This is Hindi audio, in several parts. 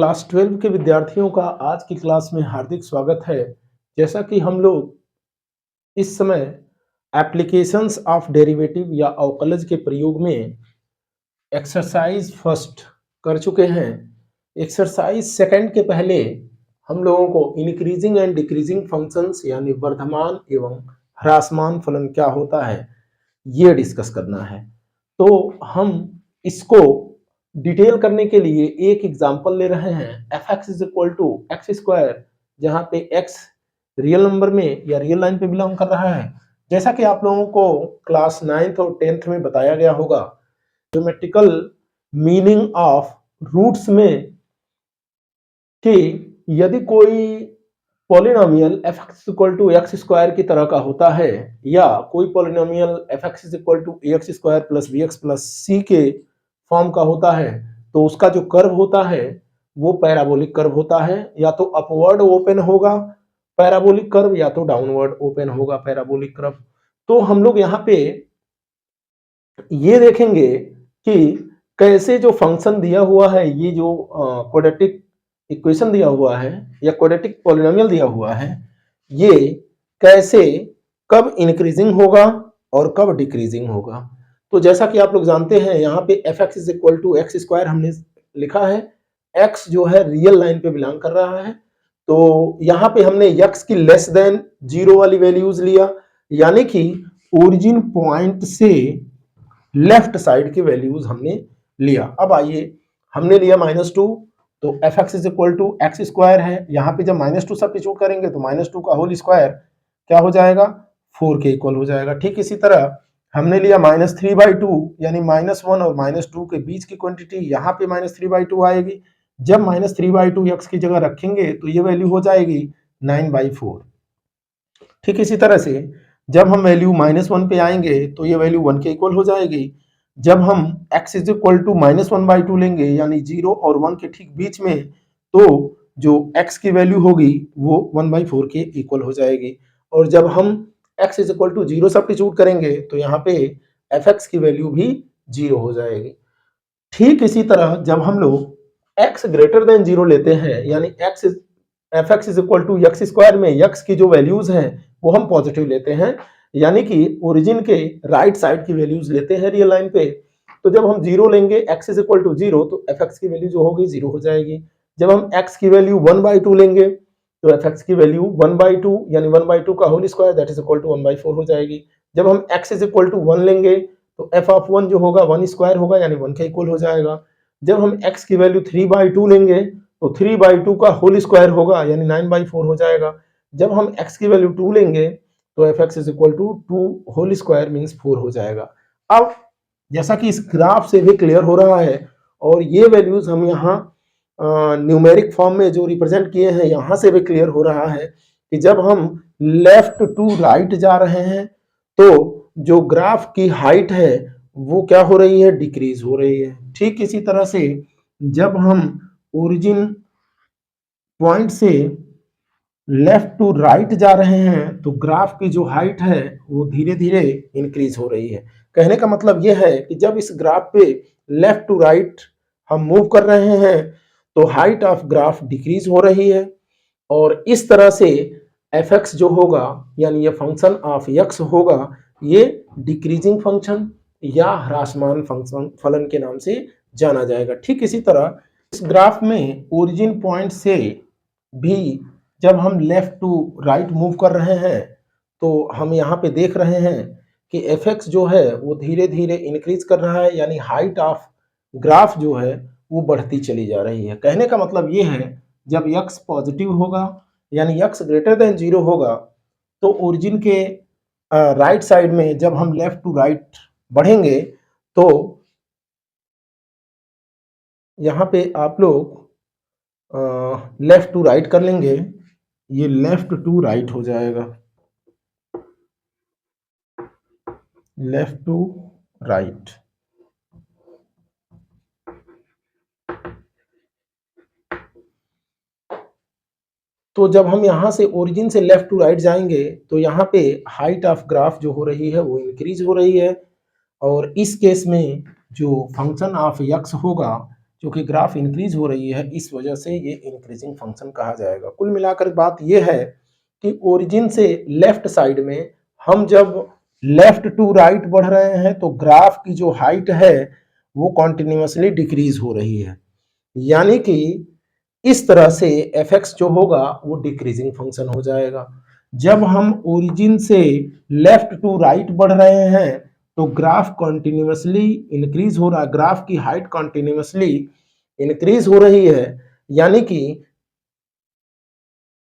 क्लास 12 के विद्यार्थियों का आज की क्लास में हार्दिक स्वागत है। जैसा कि हम लोग इस समय एप्लीकेशंस ऑफ डेरिवेटिव या अवकलज के प्रयोग में एक्सरसाइज फर्स्ट कर चुके हैं। एक्सरसाइज सेकंड के पहले हम लोगों को इंक्रीजिंग एंड डिक्रीजिंग फंक्शंस यानी वर्धमान एवं ह्रासमान फलन क्या होता है ये डिस्कस करना है। तो हम इसको डिटेल करने के लिए एक एग्जांपल ले रहे हैं F x is equal to x square, जहाँ पे एक्स रियल नंबर में या रियल लाइन पे बिलोंग कर रहा है। जैसा कि आप लोगों को क्लास 9th और 10th में बताया गया होगा, ज्योमेट्रिकल मीनिंग ऑफ रूट्स में कि यदि कोई polynomial f x equal to x square की तरह का होता है या कोई polynomial f x is equal to a x square plus b x plus c के फॉर्म का होता है, तो उसका जो कर्व होता है वो पैराबोलिक कर्व होता है। या तो अपवर्ड ओपन होगा पैराबोलिक कर्व या तो डाउनवर्ड ओपन होगा पैराबोलिक कर्व। तो हम लोग यहाँ पे ये देखेंगे कि कैसे जो फंक्शन दिया हुआ है, ये जो क्वाड्रेटिक इक्वेशन दिया हुआ है या क्वाड्रेटिक पॉलिनोमियल दिया हुआ है, ये कैसे कब इंक्रीजिंग होगा और कब डिक्रीजिंग होगा। तो जैसा कि आप लोग जानते हैं, यहाँ पे F x is equal to x square हमने लिखा है। एक्स जो है रियल लाइन पे बिलोंग कर रहा है, तो यहाँ पे हमने एक्स की लेस देन जीरो वाली वैल्यूज लिया, यानी कि ओरिजिन पॉइंट से लेफ्ट साइड की वैल्यूज हमने लिया। अब आइए, हमने लिया -2, तो F x is equal to x square है। यहाँ पे जब -2 सब्स्टिट्यूट करेंगे तो -2 का होल स्क्वायर क्या हो जाएगा, 4 के इक्वल हो जाएगा। ठीक इसी तरह हमने लिया -3/2, यानी -1 और -2 के बीच की क्वांटिटी, यहाँ पे -3/2 आएगी। जब -3/2 एक्स की जगह रखेंगे तो ये वैल्यू हो जाएगी 9/4। ठीक इसी तरह से जब हम वैल्यू -1 पे आएंगे तो ये वैल्यू 1 के इक्वल हो जाएगी। जब हम x इज इक्वल टू -1/2 लेंगे, यानी 0 और 1 के ठीक बीच में, तो जो x की वैल्यू होगी वो 1/4 के इक्वल हो जाएगी। और जब हम x is equal to 0 substitute करेंगे तो यहाँ पे fx की वैल्यू भी 0 हो जाएगी। ठीक इसी तरह जब हम लोग x ग्रेटर देन 0 लेते हैं, यानी F x is equal to x square में x की जो वैल्यूज हैं वो हम पॉजिटिव लेते हैं, यानी कि ओरिजिन के राइट साइड की वैल्यूज लेते हैं रियल लाइन पे। तो जब हम 0 लेंगे x इज इक्वल टू 0, तो एफ एक्स की वैल्यू जो होगी 0 हो जाएगी। जब हम x की वैल्यू 1/2 लेंगे तो एफ एक्स की वैल्यू 1/2 यानी 1/2 का whole square that is equal to 1/4 हो जाएगी। जब हम x इज इक्वल टू 1 लेंगे तो f ऑफ 1 जो होगा 1 स्क्वायर होगा, यानी 1 के इक्वल हो जाएगा। जब हम x की वैल्यू 3/2 लेंगे तो 3/2 का होल स्क्वायर होगा, यानी 9/4 हो जाएगा। जब हम x की वैल्यू 2 लेंगे तो F x is equal to 2 whole square means 4 हो जाएगा। अब जैसा कि इस ग्राफ से भी क्लियर हो रहा है, और ये वैल्यूज हम यहाँ न्यूमेरिक फॉर्म में जो रिप्रेजेंट किए हैं, यहाँ से भी क्लियर हो रहा है कि जब हम लेफ्ट टू राइट जा रहे हैं तो जो ग्राफ की हाइट है वो क्या हो रही है, डिक्रीज हो रही है। ठीक इसी तरह से जब हम ओरिजिन पॉइंट से लेफ्ट टू राइट जा रहे हैं तो ग्राफ की जो हाइट है वो धीरे धीरे इंक्रीज हो रही है। कहने का मतलब ये है कि जब इस ग्राफ पे लेफ्ट टू राइट हम मूव कर रहे हैं तो हाइट ऑफ ग्राफ डिक्रीज हो रही है, और इस तरह से एफ एक्स जो होगा यानी ये फंक्शन ऑफ एक्स होगा, ये डिक्रीजिंग फंक्शन या ह्रासमान फंक्शन फलन के नाम से जाना जाएगा। ठीक इसी तरह इस ग्राफ में ओरिजिन पॉइंट से भी जब हम लेफ्ट टू राइट मूव कर रहे हैं तो हम यहाँ पे देख रहे हैं कि एफ एक्स जो है वो धीरे धीरे इंक्रीज कर रहा है, यानी हाइट ऑफ ग्राफ जो है वो बढ़ती चली जा रही है। कहने का मतलब ये है जब x पॉजिटिव होगा यानी x ग्रेटर देन 0 होगा तो ओरिजिन के राइट साइड में जब हम लेफ्ट टू राइट बढ़ेंगे तो यहाँ पे आप लोग लेफ्ट टू राइट कर लेंगे, ये लेफ्ट टू राइट हो जाएगा, लेफ्ट टू राइट। तो जब हम यहाँ से ओरिजिन से लेफ्ट टू राइट जाएंगे तो यहाँ पे हाइट ऑफ ग्राफ जो हो रही है वो इंक्रीज हो रही है, और इस केस में जो फंक्शन ऑफ एक्स होगा, क्योंकि ग्राफ इंक्रीज हो रही है, इस वजह से ये इंक्रीजिंग फंक्शन कहा जाएगा। कुल मिलाकर बात ये है कि ओरिजिन से लेफ्ट साइड में हम जब लेफ्ट टू राइट बढ़ रहे हैं तो ग्राफ की जो हाइट है वो कॉन्टिन्यूसली डिक्रीज हो रही है, यानी कि इस तरह से एफ एक्स जो होगा वो डिक्रीजिंग फंक्शन हो जाएगा। जब हम ओरिजिन से लेफ्ट टू राइट बढ़ रहे हैं तो ग्राफ कॉन्टिन्यूसली इंक्रीज हो रहा है, ग्राफ की हाइट कॉन्टिन्यूसली इंक्रीज हो रही है, यानी कि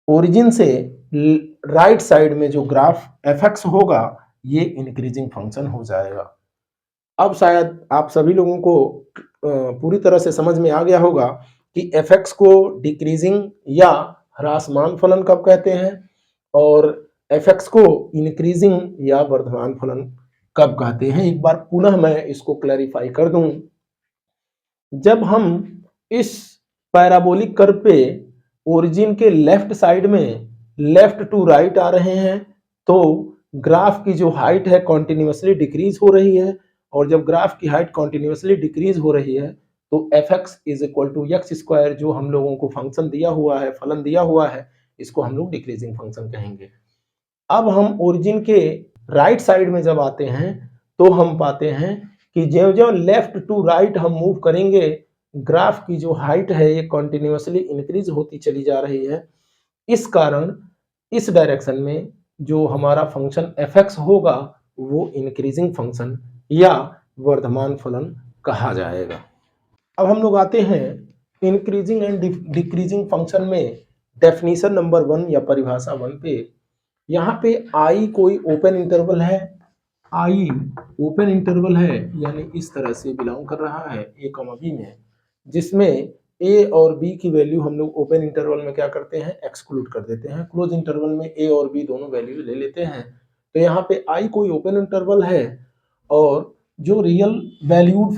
ओरिजिन से राइट साइड में जो ग्राफ एफ एक्स होगा ये इंक्रीजिंग फंक्शन हो जाएगा। अब शायद आप सभी लोगों को पूरी तरह से समझ में आ गया होगा कि एफ एक्स को डिक्रीजिंग या ह्रासमान फलन कब कहते हैं और एफ एक्स को इंक्रीजिंग या वर्धमान फलन कब कहते हैं। एक बार पुनः मैं इसको क्लैरिफाई कर दूं। जब हम इस पैराबोलिक कर्व पे ओरिजिन के लेफ्ट साइड में लेफ्ट टू राइट आ रहे हैं तो ग्राफ की जो हाइट है कॉन्टिन्यूसली डिक्रीज हो रही है, और जब ग्राफ की हाइट कॉन्टिन्यूसली डिक्रीज हो रही है तो F x is equal to x square, जो हम लोगों को फंक्शन दिया हुआ है, फलन दिया हुआ है, इसको हम लोग डिक्रीजिंग फंक्शन कहेंगे। अब हम ओरिजिन के राइट साइड में जब आते हैं तो हम पाते हैं कि जो जो लेफ्ट टू राइट हम मूव करेंगे ग्राफ की जो हाइट है ये कॉन्टिन्यूसली इंक्रीज होती चली जा रही है। इस कारण इस डायरेक्शन में जो हमारा फंक्शन एफ एक्स होगा वो इंक्रीजिंग फंक्शन या वर्धमान फलन कहा जाएगा। अब हम लोग आते हैं इंक्रीजिंग एंड डिक्रीजिंग फंक्शन में डेफिनेशन नंबर 1 या परिभाषा 1 पे। यहाँ पे आई कोई ओपन इंटरवल है, आई ओपन इंटरवल है यानी इस तरह से बिलोंग कर रहा है ए कॉमा बी में, जिसमें ए और बी की वैल्यू हम लोग ओपन इंटरवल में क्या करते हैं, एक्सक्लूड कर देते हैं। क्लोज इंटरवल में ए और बी दोनों वैल्यू ले लेते हैं। तो यहाँ पे आई कोई ओपन इंटरवल है और जो रियल वैल्यूड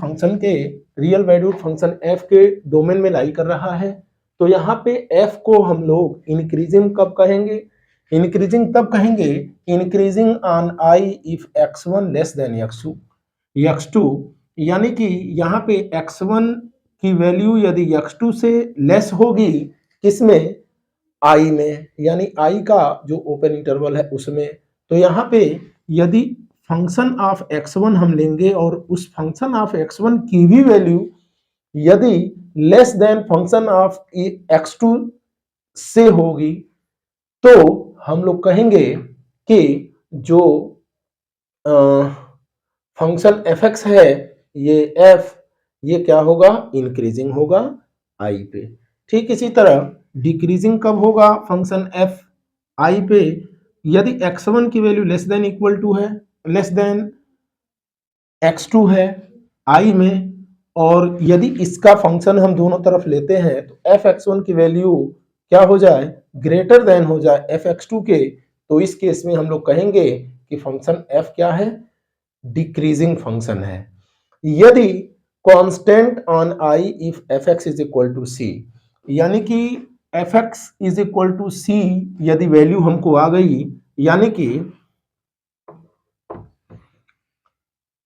फंक्शन एफ के डोमेन में लाई कर रहा है, तो यहाँ पे एफ को हम लोग इंक्रीजिंग कब कहेंगे, इंक्रीजिंग तब कहेंगे increasing on I if x1 less than x2, यानी कि यहाँ पे x1 की वैल्यू यदि x2 से लेस होगी किसमें, आई में, यानी आई का जो ओपन इंटरवल है उसमें। तो यहाँ पे यदि फंक्शन ऑफ x1 हम लेंगे और उस फंक्शन ऑफ x1 की भी वैल्यू यदि less than function of x2 से होगी तो हम लोग कहेंगे कि जो फंक्शन एफ एक्स है ये एफ ये क्या होगा, इंक्रीजिंग होगा आई पे। ठीक इसी तरह डिक्रीजिंग कब होगा फंक्शन एफ आई पे, यदि x1 की value less than equal to है, लेस देन x2 है आई में, और यदि इसका फंक्शन हम दोनों तरफ लेते हैं तो एफ एक्स1 की वैल्यू क्या हो जाए, ग्रेटर देन हो जाए एफ एक्स2 के, तो इस केस में हम लोग कहेंगे कि फंक्शन एफ क्या है, डिक्रीजिंग फंक्शन है। यदि constant on I if f x is equal to c, यानी कि f x is equal to c यदि वैल्यू हमको आ गई, यानी कि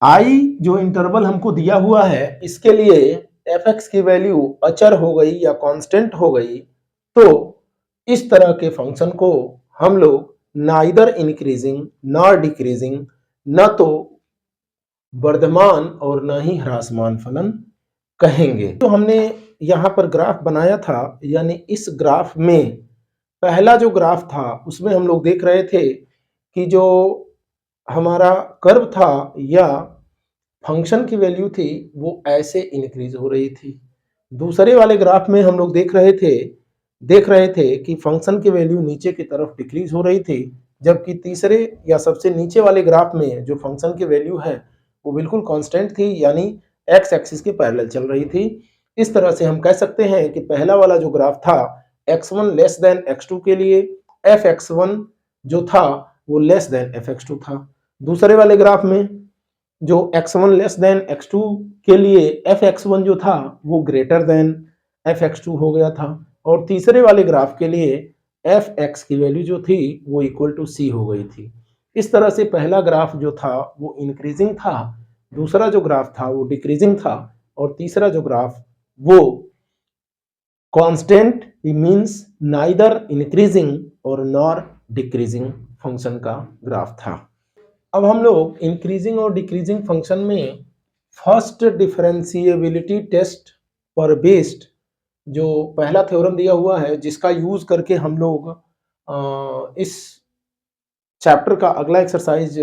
आई जो इंटरवल हमको दिया हुआ है इसके लिए एफ एक्स की वैल्यू अचर हो गई या कांस्टेंट हो गई, तो इस तरह के फंक्शन को हम लोग नाइदर इंक्रीजिंग नॉर डिक्रीजिंग, न तो वर्धमान और न ही ह्रासमान फलन कहेंगे। तो हमने यहाँ पर ग्राफ बनाया था, यानी इस ग्राफ में पहला जो ग्राफ था उसमें हम लोग देख रहे थे कि जो हमारा कर्व था या फंक्शन की वैल्यू थी वो ऐसे इंक्रीज हो रही थी। दूसरे वाले ग्राफ में हम लोग देख रहे थे कि फंक्शन की वैल्यू नीचे की तरफ डिक्रीज हो रही थी, जबकि तीसरे या सबसे नीचे वाले ग्राफ में जो फंक्शन की वैल्यू है वो बिल्कुल कांस्टेंट थी, यानी एक्स एक्सिस के पैरेलल चल रही थी। इस तरह से हम कह सकते हैं कि पहला वाला जो ग्राफ था x1 लेस देन x2 के लिए एफ x1 जो था वो लेस देन एफ x2 था। दूसरे वाले ग्राफ में जो x1 लेस देन x2 के लिए एफ x1 जो था वो ग्रेटर देन एफ x2 हो गया था, और तीसरे वाले ग्राफ के लिए एफ एक्स की वैल्यू जो थी वो इक्वल टू सी हो गई थी। इस तरह से पहला ग्राफ जो था वो इंक्रीजिंग था, दूसरा जो ग्राफ था वो डिक्रीजिंग था, और तीसरा जो ग्राफ वो कांस्टेंट मीन्स नाइदर इंक्रीजिंग और नॉर डिक्रीजिंग फंक्शन का ग्राफ था। अब हम लोग इंक्रीजिंग और डिक्रीजिंग फंक्शन में फर्स्ट डिफरेंशिएबिलिटी टेस्ट पर बेस्ड जो पहला थ्योरम दिया हुआ है, जिसका यूज करके हम लोग इस चैप्टर का अगला एक्सरसाइज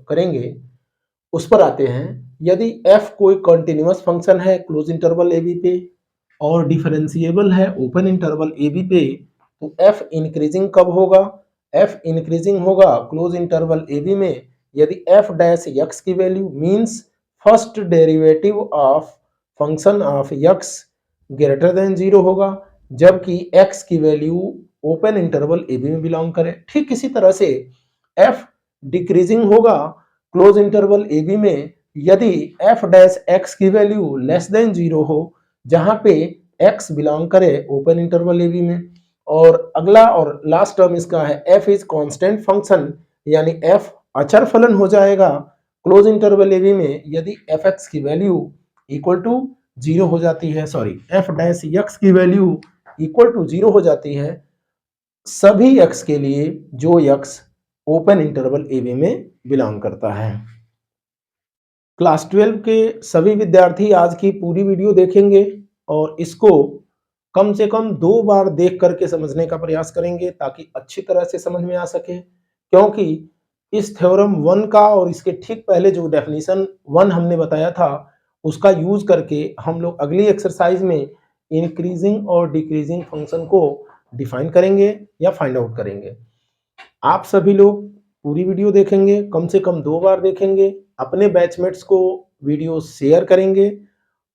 करेंगे, उस पर आते हैं। यदि f कोई कंटिन्यूअस फंक्शन है क्लोज इंटरवल ए बी पे और डिफरेंशिएबल है ओपन इंटरवल ए बी पे, तो f इंक्रीजिंग कब होगा? f इंक्रीजिंग होगा क्लोज इंटरवल ए बी में यदि f डैश x की वैल्यू means first derivative of function of x greater than 0 होगा, जबकि x की वैल्यू ओपन इंटरवल ए बी में बिलोंग करे। ठीक इसी तरह से f डिक्रीजिंग होगा क्लोज इंटरवल ए बी में यदि f डैश x की वैल्यू लेस देन 0 हो, जहां पे x बिलोंग करे ओपन इंटरवल ए बी में। और अगला और लास्ट टर्म इसका है f इज कांस्टेंट फंक्शन, यानी f अचर फलन हो जाएगा क्लोज इंटरवल ए बी में यदि fx की वैल्यू इक्वल टू 0 हो जाती है, सॉरी f डैश x की वैल्यू इक्वल टू 0 हो जाती है सभी x के लिए जो x open interval A B में बिलोंग करता है। क्लास 12 के सभी विद्यार्थी आज की पूरी वीडियो देखेंगे और इसको कम से कम 2 बार देख करके समझने का प्रयास करेंगे ताकि अच्छी तरह से समझ में आ सके, क्योंकि इस थ्योरम 1 का और इसके ठीक पहले जो डेफिनेशन 1 हमने बताया था उसका यूज करके हम लोग अगली एक्सरसाइज में इंक्रीजिंग और डिक्रीजिंग फंक्शन को डिफाइन करेंगे या फाइंड आउट करेंगे। आप सभी लोग पूरी वीडियो देखेंगे, कम से कम 2 बार देखेंगे, अपने बैचमेट्स को वीडियो शेयर करेंगे,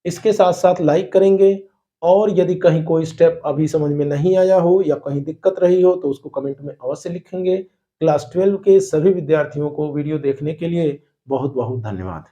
इसके साथ साथ लाइक करेंगे और यदि कहीं कोई स्टेप अभी समझ में नहीं आया हो या कहीं दिक्कत रही हो तो उसको कमेंट में अवश्य लिखेंगे। क्लास 12 के सभी विद्यार्थियों को वीडियो देखने के लिए बहुत बहुत धन्यवाद।